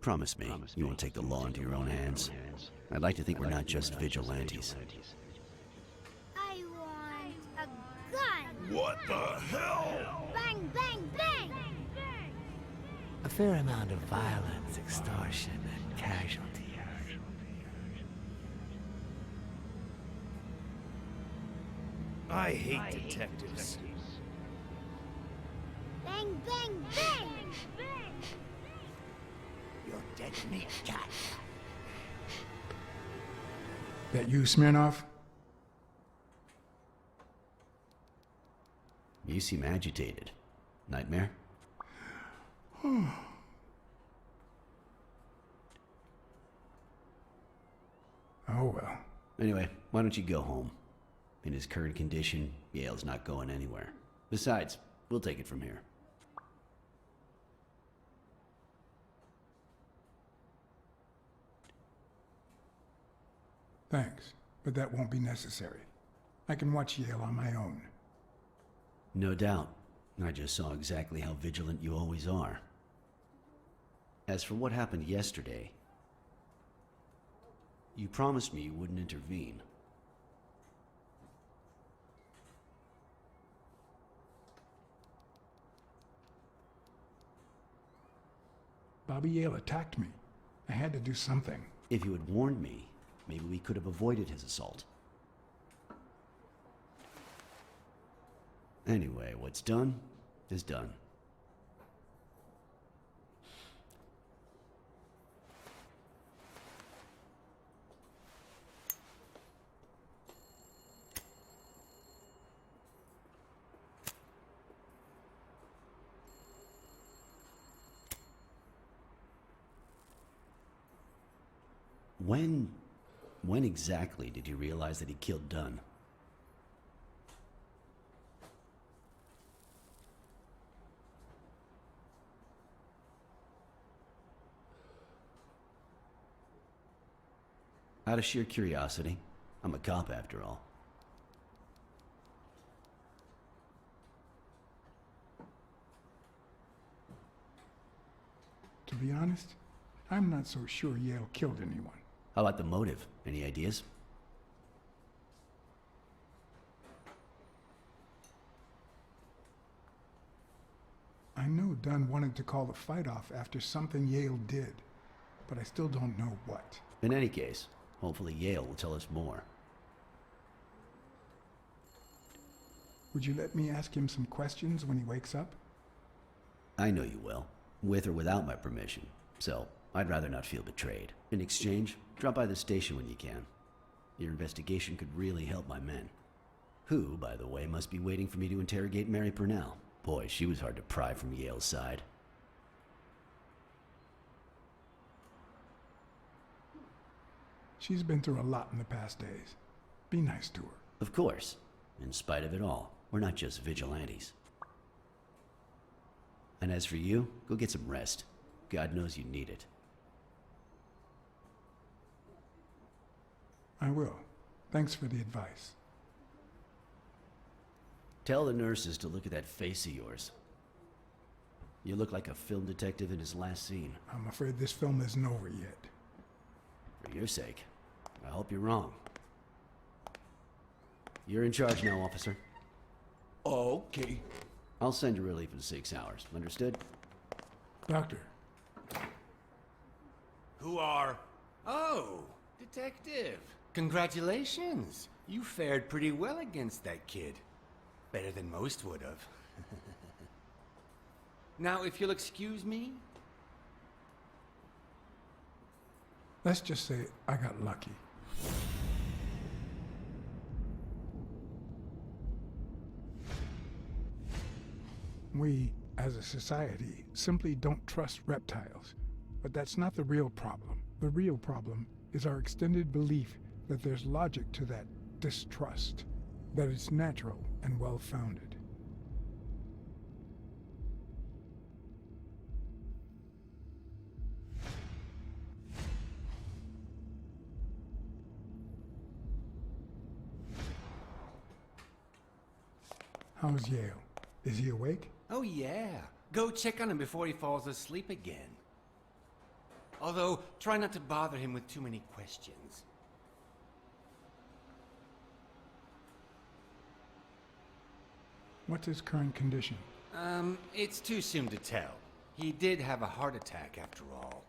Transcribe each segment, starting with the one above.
Promise me you won't take the law into your own hands. I'd like to think we're not just vigilantes. I want a gun! What the hell? Bang, bang, bang! A fair amount of violence, extortion, and casualties. I hate detectives. Bang, bang, bang! You're dead meat, cat. That you, Smirnoff? You seem agitated. Nightmare? Oh well. Anyway, why don't you go home? In his current condition, Yale's not going anywhere. Besides, we'll take it from here. Thanks, but that won't be necessary. I can watch Yale on my own. No doubt. I just saw exactly how vigilant you always are. As for what happened yesterday, you promised me you wouldn't intervene. Bobby Yale attacked me. I had to do something. If you had warned me, maybe we could have avoided his assault. Anyway, what's done is done. When exactly did you realize that he killed Dunn? Out of sheer curiosity. I'm a cop after all. To be honest, I'm not so sure Yale killed anyone. How about the motive? Any ideas? I know Dunn wanted to call the fight off after something Yale did, but I still don't know what. In any case, hopefully Yale will tell us more. Would you let me ask him some questions when he wakes up? I know you will, with or without my permission, so I'd rather not feel betrayed. In exchange, drop by the station when you can. Your investigation could really help my men. Who, by the way, must be waiting for me to interrogate Mary Purnell. Boy, she was hard to pry from Yale's side. She's been through a lot in the past days. Be nice to her. Of course. In spite of it all, we're not just vigilantes. And as for you, go get some rest. God knows you need it. I will. Thanks for the advice. Tell the nurses to look at that face of yours. You look like a film detective in his last scene. I'm afraid this film isn't over yet. For your sake, I hope you're wrong. You're in charge now, officer. Okay. I'll send you relief in 6 hours. Understood? Doctor, Who are? Oh, detective. Congratulations. You fared pretty well against that kid. Better than most would have. Now, if you'll excuse me. let's just say I got lucky. We, as a society, simply don't trust reptiles. But that's not the real problem. The real problem is our extended belief that there's logic to that distrust, that it's natural and well-founded. How's Yale? Is he awake? Oh, yeah. Go check on him before he falls asleep again. Although, try not to bother him with too many questions. What's his current condition? It's too soon to tell. He did have a heart attack after all.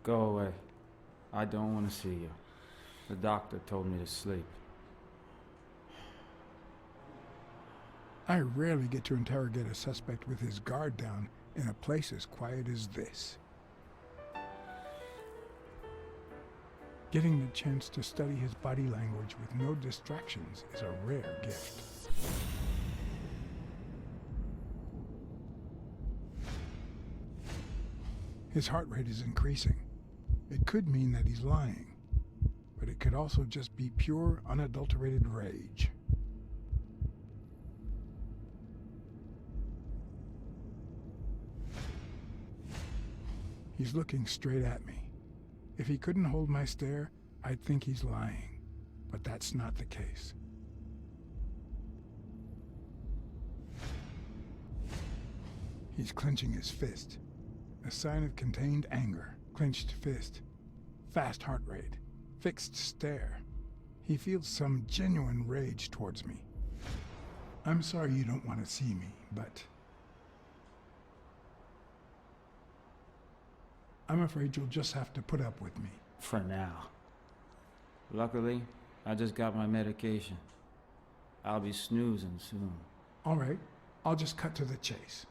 Go away. I don't want to see you. The doctor told me to sleep. I rarely get to interrogate a suspect with his guard down in a place as quiet as this. Getting the chance to study his body language with no distractions is a rare gift. His heart rate is increasing. It could mean that he's lying, but it could also just be pure, unadulterated rage. He's looking straight at me. If he couldn't hold my stare, I'd think he's lying, but that's not the case. He's clenching his fist, a sign of contained anger. Clenched fist, fast heart rate, fixed stare. He feels some genuine rage towards me. I'm sorry you don't want to see me, but I'm afraid you'll just have to put up with me. For now. Luckily, I just got my medication. I'll be snoozing soon. All right, I'll just cut to the chase.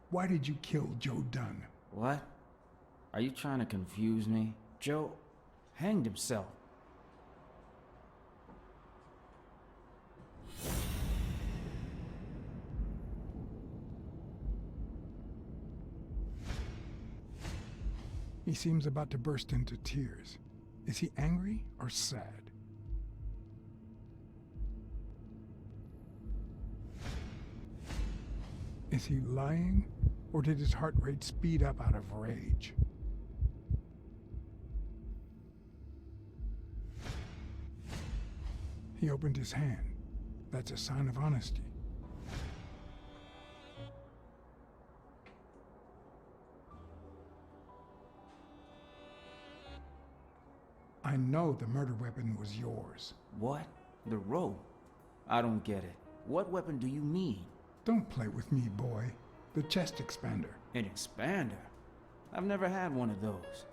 Why did you kill Joe Dunn? What? Are you trying to confuse me? Joe hanged himself. He seems about to burst into tears. Is he angry or sad? Is he lying, or did his heart rate speed up out of rage? He opened his hand. That's a sign of honesty. I know the murder weapon was yours. What? The rope? I don't get it. What weapon do you mean? Don't play with me, boy. The chest expander. An expander? I've never had one of those.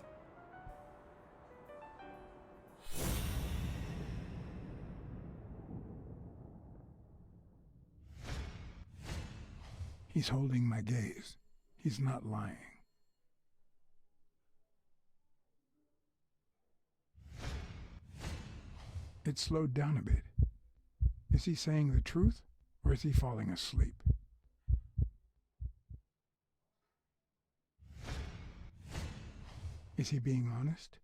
He's holding my gaze. He's not lying. It slowed down a bit. Is he saying the truth, or is he falling asleep? Is he being honest?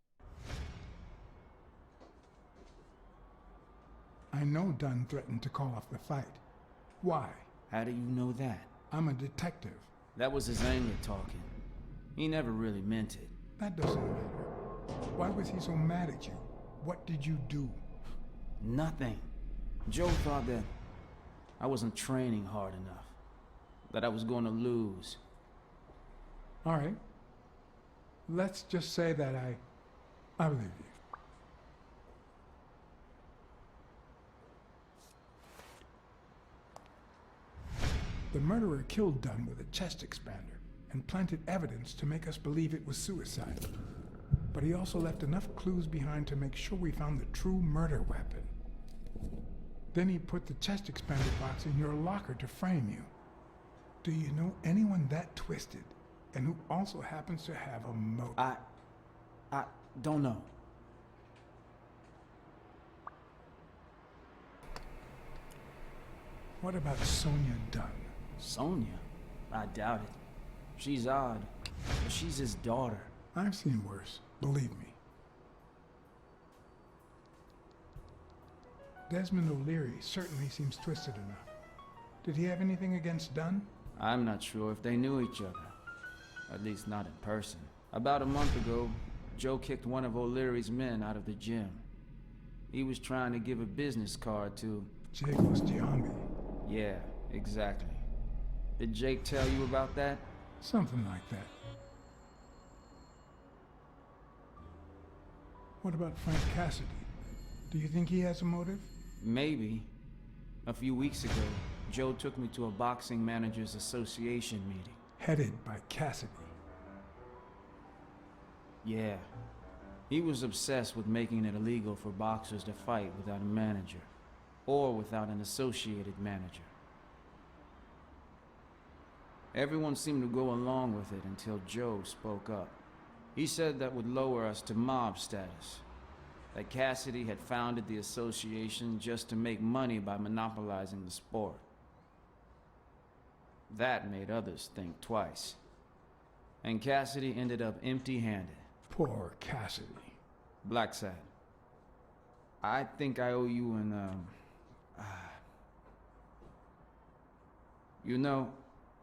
I know Dunn threatened to call off the fight. Why? How do you know that? I'm a detective. That was his anger talking. He never really meant it. That doesn't matter. Why was he so mad at you? What did you do? Nothing. Joe thought that I wasn't training hard enough. That I was going to lose. All right. Let's just say that I believe you. The murderer killed Dunn with a chest expander and planted evidence to make us believe it was suicide. But he also left enough clues behind to make sure we found the true murder weapon. Then he put the chest expander box in your locker to frame you. Do you know anyone that twisted and who also happens to have a motive? I don't know. What about Sonia Dunn? Sonia? I doubt it. She's odd, but she's his daughter. I've seen worse, believe me. Desmond O'Leary certainly seems twisted enough. Did he have anything against Dunn? I'm not sure if they knew each other. At least not in person. About a month ago, Joe kicked one of O'Leary's men out of the gym. He was trying to give a business card to... Jacob's Giambi. Yeah, exactly. Did Jake tell you about that? Something like that. What about Frank Cassidy? Do you think he has a motive? Maybe. A few weeks ago, Joe took me to a boxing managers association meeting. Headed by Cassidy. Yeah. He was obsessed with making it illegal for boxers to fight without a manager, or without an associated manager. Everyone seemed to go along with it until Joe spoke up. He said that would lower us to mob status. That Cassidy had founded the association just to make money by monopolizing the sport. That made others think twice. And Cassidy ended up empty-handed. Poor Cassidy. Blacksad. I think I owe you an, You know,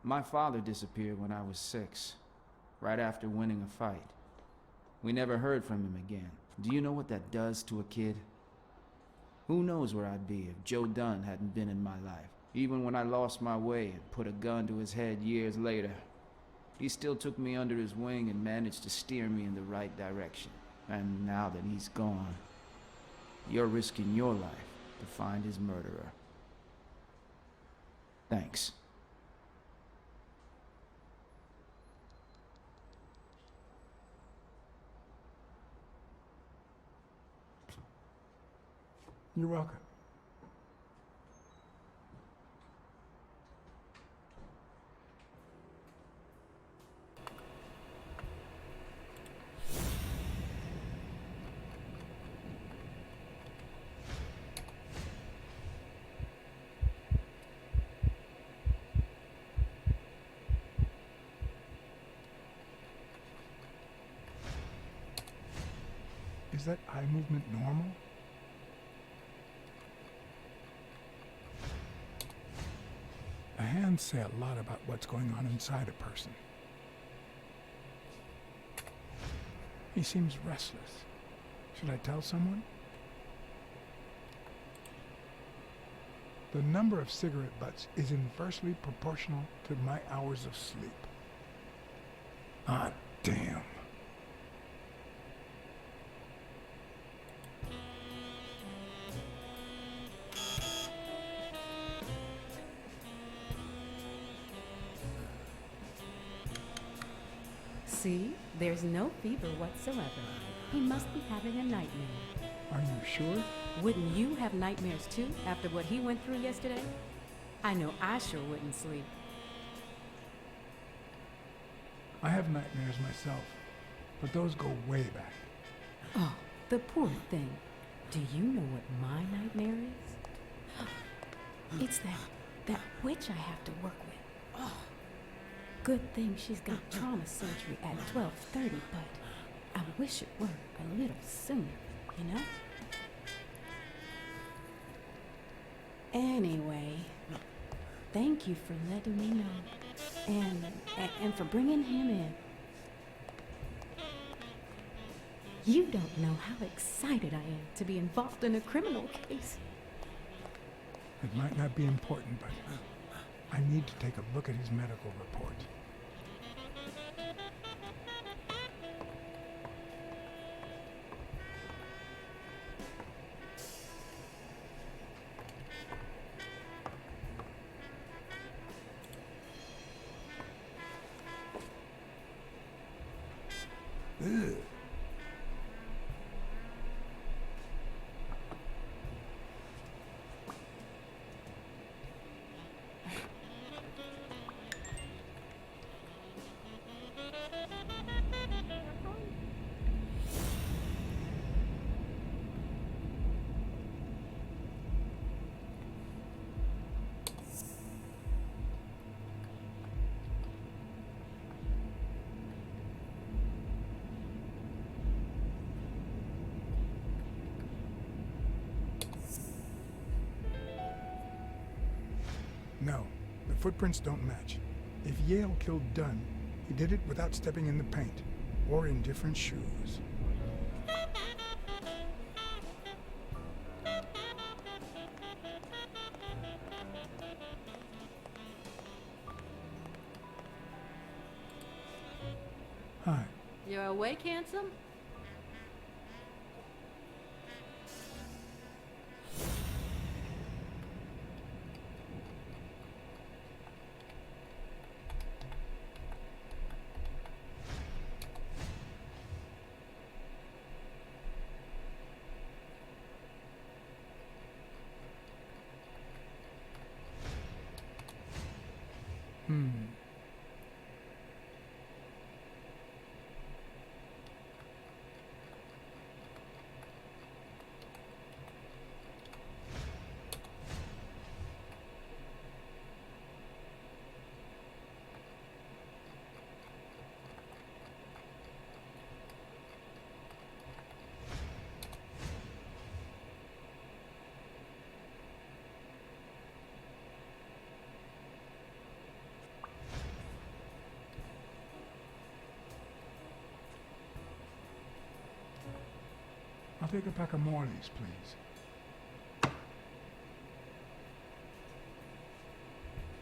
my father disappeared when I was 6, right after winning a fight. We never heard from him again. Do you know what that does to a kid? Who knows where I'd be if Joe Dunn hadn't been in my life. Even when I lost my way and put a gun to his head years later, he still took me under his wing and managed to steer me in the right direction. And now that he's gone, you're risking your life to find his murderer. Thanks. You're welcome. Is that eye movement normal? The hands say a lot about what's going on inside a person. He seems restless. Should I tell someone? The number of cigarette butts is inversely proportional to my hours of sleep. Ah, damn. See, there's no fever whatsoever. He must be having a nightmare. Are you sure? Wouldn't you have nightmares too after what he went through yesterday? I know I sure wouldn't sleep. I have nightmares myself, but those go way back. Oh, the poor thing. Do you know what my nightmare is? It's that witch I have to work with. Oh. Good thing she's got trauma surgery at 12:30, but I wish it were a little sooner, you know? Anyway, thank you for letting me know, and for bringing him in. You don't know how excited I am to be involved in a criminal case. It might not be important, but I need to take a look at his medical report. Ugh. No, the footprints don't match. If Yale killed Dunn, he did it without stepping in the paint, or in different shoes. Hi. You're awake, handsome? I'll take a pack of Morleys, please.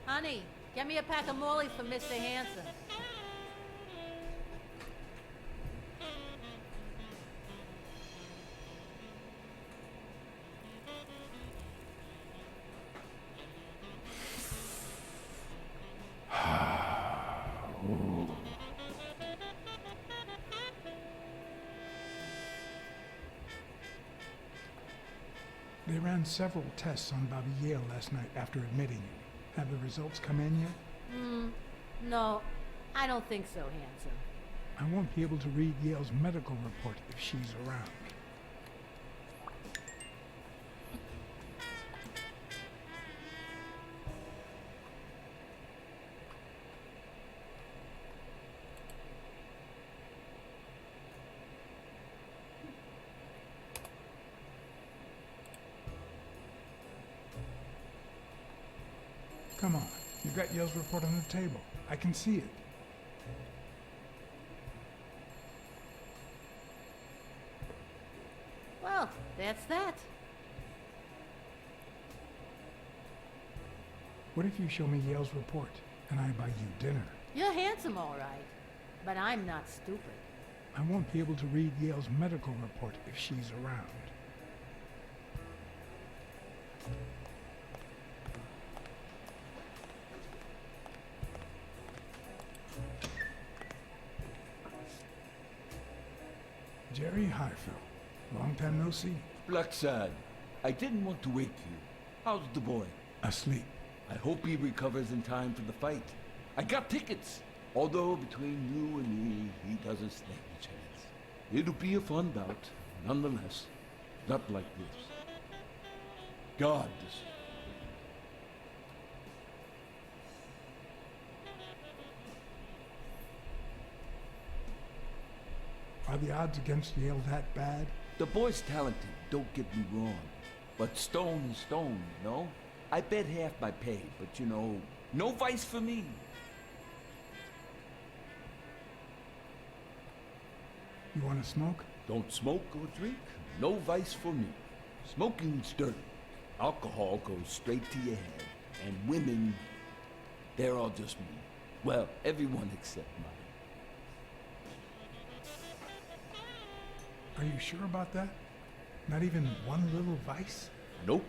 Honey, get me a pack of Morleys for Mr. Hanson. They ran several tests on Bobby Yale last night after admitting him. Have the results come in yet? No, I don't think so, handsome. I won't be able to read Yale's medical report if she's around. Come on, you got Yale's report on the table. I can see it. Well, that's that. What if you show me Yale's report and I buy you dinner? You're handsome, all right. But I'm not stupid. I won't be able to read Yale's medical report if she's around. Jerry Highfield. Long time no see. Blexad, I didn't want to wake you. How's the boy? Asleep. I hope he recovers in time for the fight. I got tickets. Although between you and me, he doesn't stand a chance. It'll be a fun bout, nonetheless. Not like this. God, this... Are the odds against Yale that bad? The boy's talented, don't get me wrong. But stone is stone, you know? I bet half my pay, but you know, no vice for me. You want to smoke? Don't smoke or drink, no vice for me. Smoking's dirty. Alcohol goes straight to your head. And women, they're all just me. Well, everyone except mine. Are you sure about that? Not even one little vice? Nope.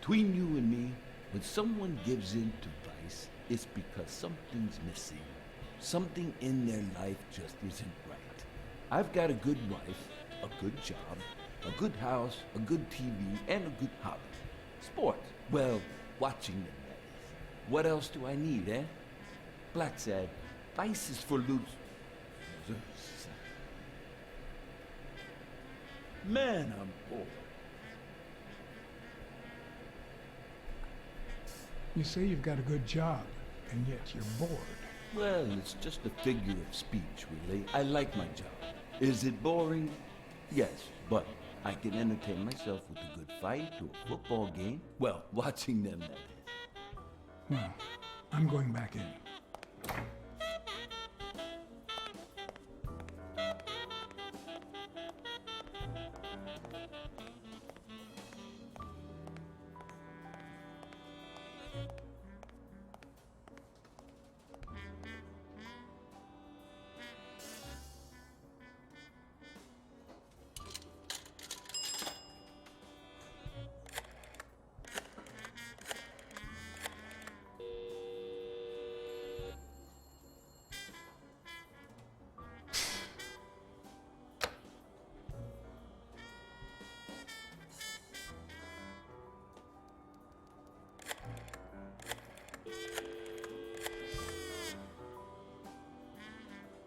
Between you and me, when someone gives in to vice, it's because something's missing. Something in their life just isn't right. I've got a good wife, a good job, a good house, a good TV, and a good hobby. Sport. Well, watching them, that is. What else do I need, eh? Blexad, vice is for losers. Man, I'm bored. You say you've got a good job, and yet you're bored. Well, it's just a figure of speech, really. I like my job. Is it boring? Yes, but I can entertain myself with a good fight or a football game. Well, watching them, that is. Well, I'm going back in.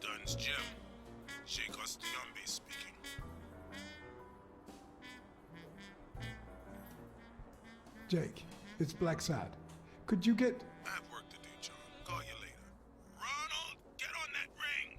Dunn's Jim. Sheikh Ostuyambe speaking. Jake, it's Blacksad. Could you get... I have work to do, John. Call you later. Ronald, get on that ring!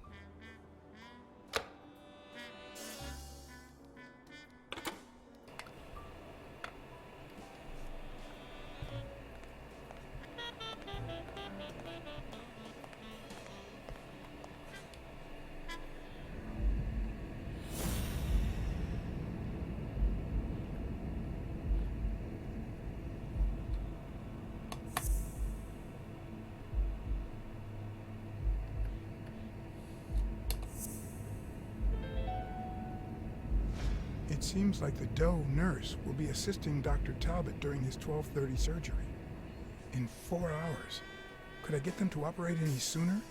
It seems like the Doe nurse will be assisting Dr. Talbot during his 12:30 surgery. In 4 hours. Could I get them to operate any sooner?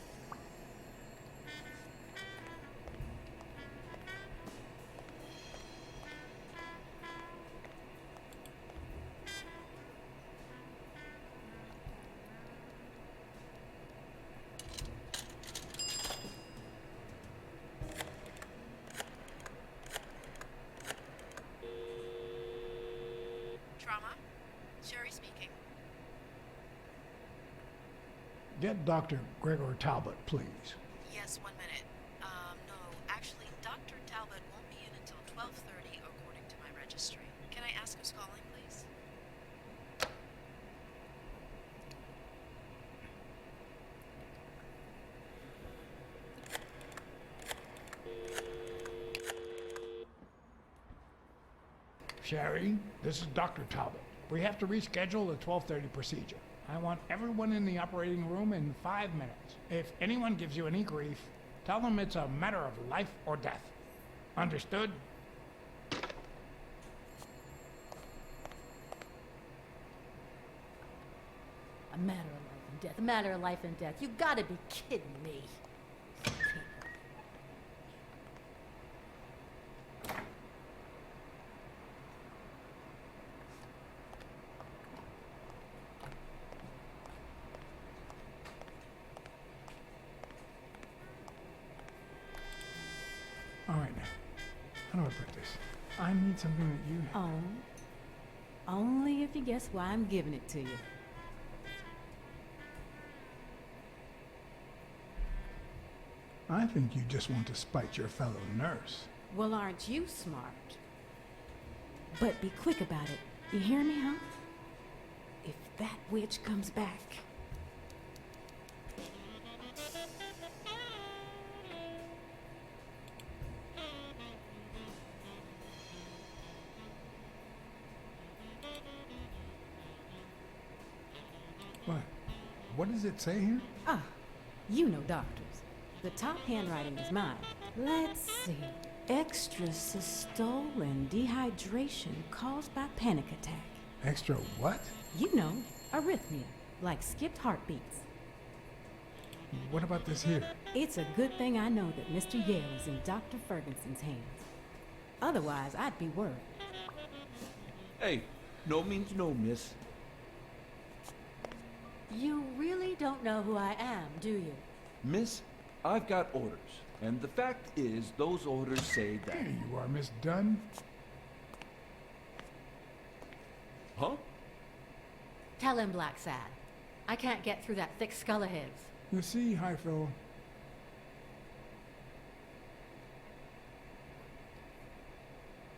Trauma? Sherry speaking. Get Dr. Gregor Talbot, please. Yes, 1 minute. No, actually, Dr. Talbot won't be in until 12:30 according to my registry. Can I ask who's calling, please? Sherry, this is Dr. Talbot. We have to reschedule the 12:30 procedure. I want everyone in the operating room in 5 minutes. If anyone gives you any grief, tell them it's a matter of life or death. Understood? A matter of life and death. A matter of life and death. You gotta be kidding me. All right now. How do I put this? I need something that you... Oh. Only if you guess why I'm giving it to you. I think you just want to spite your fellow nurse. Well, aren't you smart? But be quick about it. You hear me, huh? If that witch comes back... What? What does it say here? Ah, you know doctors. The top handwriting is mine. Let's see. Extrasystole and dehydration caused by panic attack. Extra what? You know, arrhythmia, like skipped heartbeats. What about this here? It's a good thing I know that Mr. Yale is in Dr. Ferguson's hands. Otherwise, I'd be worried. Hey, no means no, miss. You really don't know who I am, do you? Miss, I've got orders. And the fact is, those orders say that... There you are, Miss Dunn. Huh? Tell him, Blacksad. I can't get through that thick skull of his. You see, Highfill,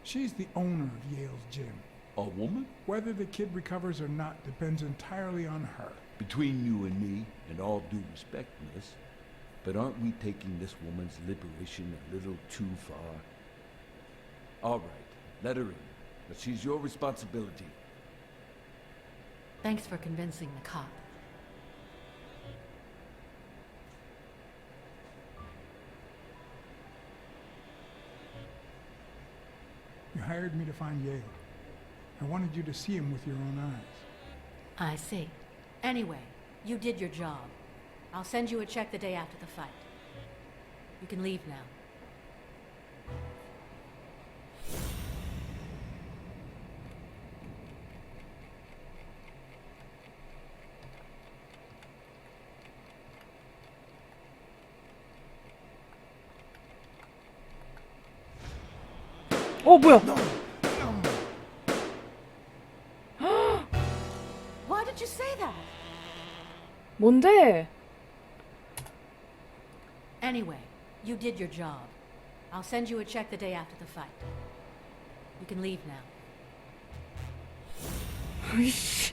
she's the owner of Yale's gym. A woman? Whether the kid recovers or not depends entirely on her. Between you and me, and all due respect, miss, but aren't we taking this woman's liberation a little too far? All right, let her in, but she's your responsibility. Thanks for convincing the cop. You hired me to find Yale. I wanted you to see him with your own eyes. I see. Anyway, you did your job. I'll send you a check the day after the fight. You can leave now. 뭐야? Why did you say that? 뭔데? Anyway, you did your job. I'll send you a check the day after the fight. You can leave now. 아이씨.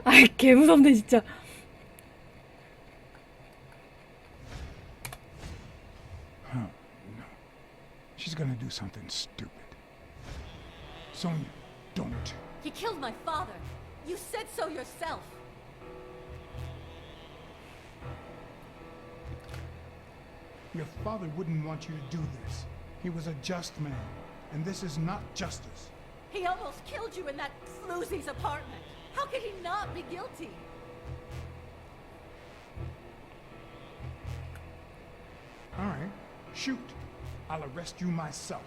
아이, 개 무섭네, 진짜. No. She's gonna do something stupid. Sonia, don't. He killed my father. You said so yourself. Your father wouldn't want you to do this. He was a just man, and this is not justice. He almost killed you in that floozy's apartment. How could he not be guilty? All right, shoot. I'll arrest you myself.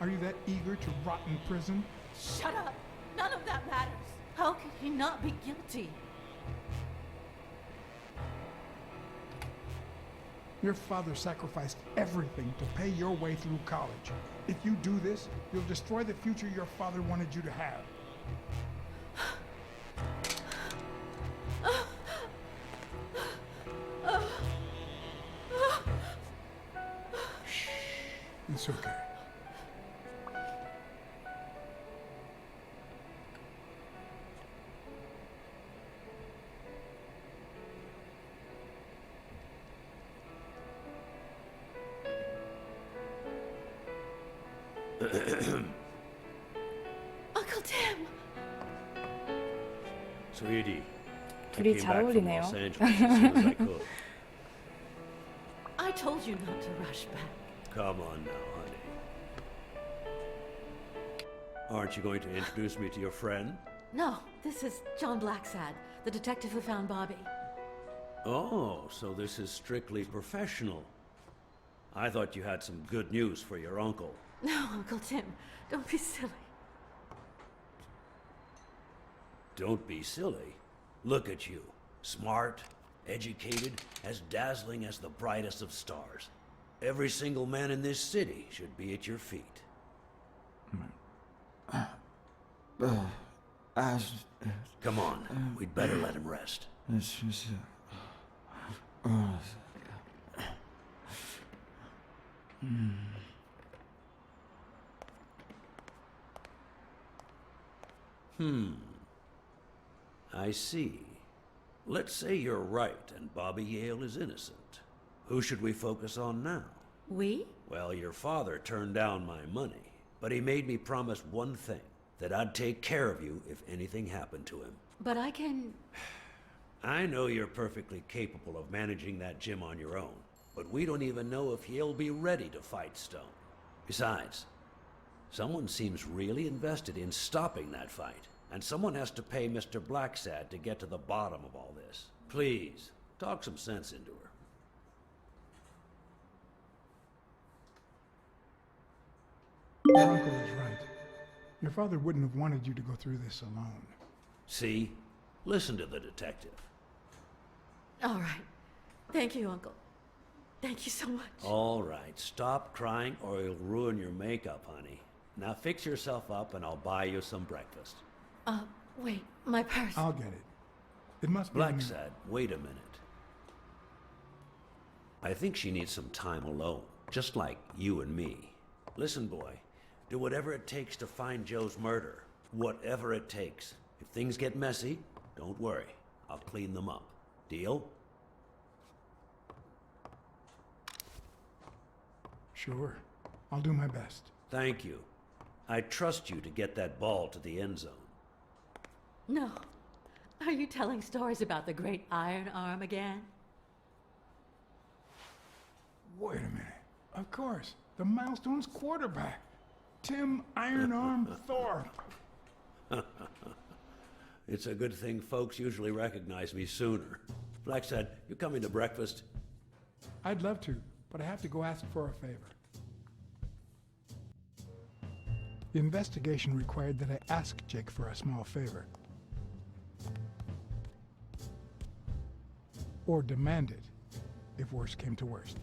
Are you that eager to rot in prison? Shut up. None of that matters. How could he not be guilty? Your father sacrificed everything to pay your way through college. If you do this, you'll destroy the future your father wanted you to have. Shh. It's okay. Uncle Tim. Sweetie, I 둘이 came 잘 back from 어울리네요. Los Angeles as soon as I could. I told you not to rush back. Come on now, honey. Aren't you going to introduce me to your friend? No, this is John Blacksad, the detective who found Bobby. Oh, so this is strictly professional. I thought you had some good news for your uncle. No, Uncle Tim, don't be silly. Don't be silly. Look at you. Smart, educated, as dazzling as the brightest of stars. Every single man in this city should be at your feet. Come on, we'd better let him rest. I see. Let's say you're right and Bobby Yale is innocent. Who should we focus on now? We? Well, your father turned down my money, but he made me promise one thing, that I'd take care of you if anything happened to him. But I can... I know you're perfectly capable of managing that gym on your own, but we don't even know if he'll be ready to fight Stone. Besides, someone seems really invested in stopping that fight, and someone has to pay Mr. Blacksad to get to the bottom of all this. Please, talk some sense into her. Your uncle is right. Your father wouldn't have wanted you to go through this alone. See? Listen to the detective. All right. Thank you, Uncle. Thank you so much. All right, stop crying or you'll ruin your makeup, honey. Now fix yourself up and I'll buy you some breakfast. Wait, my purse. I'll get it. It must be... Blacksad, wait a minute. I think she needs some time alone, just like you and me. Listen, boy, do whatever it takes to find Joe's murderer. Whatever it takes. If things get messy, don't worry. I'll clean them up. Deal? Sure. I'll do my best. Thank you. I trust you to get that ball to the end zone. No. Are you telling stories about the great Iron Arm again? Wait a minute. Of course. The Milestones quarterback. Tim Iron Arm Thorpe. It's a good thing folks usually recognize me sooner. Blacksad, you coming to breakfast? I'd love to, but I have to go ask for a favor. The investigation required that I ask Jake for a small favor. Or demand it, if worst came to worst.